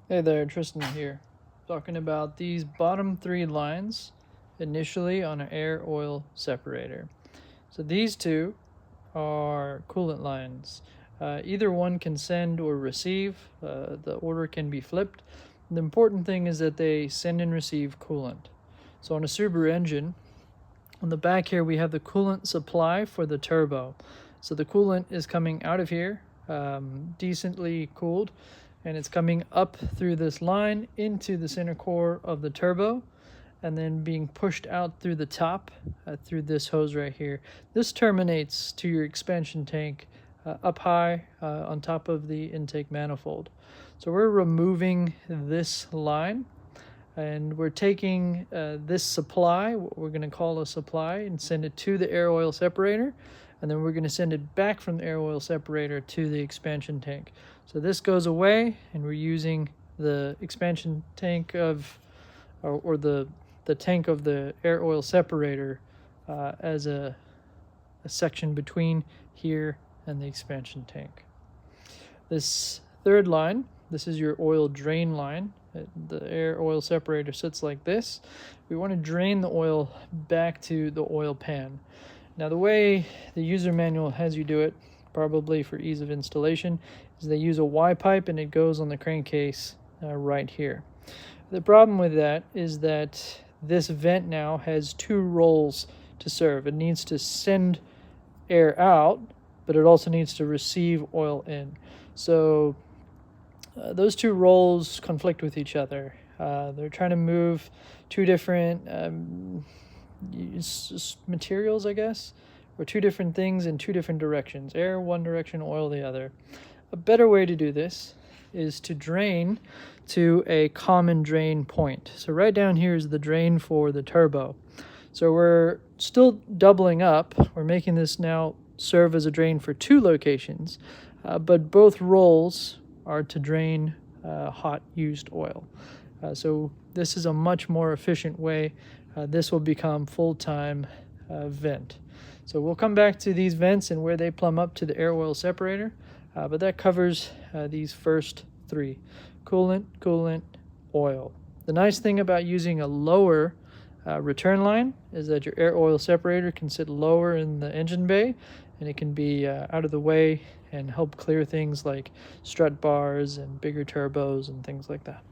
Hey there, Tristan here. Talking about these bottom three lines initially on an air oil separator. So these two are coolant lines. Either one can send or receive. The order can be flipped. The important thing is that they send and receive coolant. So on a Subaru engine, on the back here we have the coolant supply for the turbo. So the coolant is coming out of here, decently cooled, and it's coming up through this line into the center core of the turbo, and then being pushed out through the top through this hose right here. This terminates to your expansion tank up high on top of the intake manifold. So we're removing this line, and we're taking this supply, what we're going to call a supply, and send it to the air oil separator, and then we're going to send it back from the air oil separator to the expansion tank. So this goes away, and we're using the expansion tank of, or the tank of the air oil separator as a section between here and the expansion tank. This third line, this is your oil drain line. The air oil separator sits like this. We want to drain the oil back to the oil pan. Now the way the user manual has you do it, probably for ease of installation, is they use a Y pipe and it goes on the crankcase right here. The problem with that is that this vent now has two roles to serve. It needs to send air out, but it also needs to receive oil in. So those two roles conflict with each other. They're trying to move two different materials, I guess, or two different things in two different directions. Air one direction, oil the other. A better way to do this is to drain to a common drain point. So right down here is the drain for the turbo. So we're still doubling up. We're making this now serve as a drain for two locations, but both roles are to drain hot used oil. So this is a much more efficient way. This will become full-time vent. So we'll come back to these vents and where they plumb up to the air oil separator, but that covers these first three: coolant, coolant, oil. The nice thing about using a lower return line is that your air oil separator can sit lower in the engine bay, and it can be out of the way and help clear things like strut bars and bigger turbos and things like that.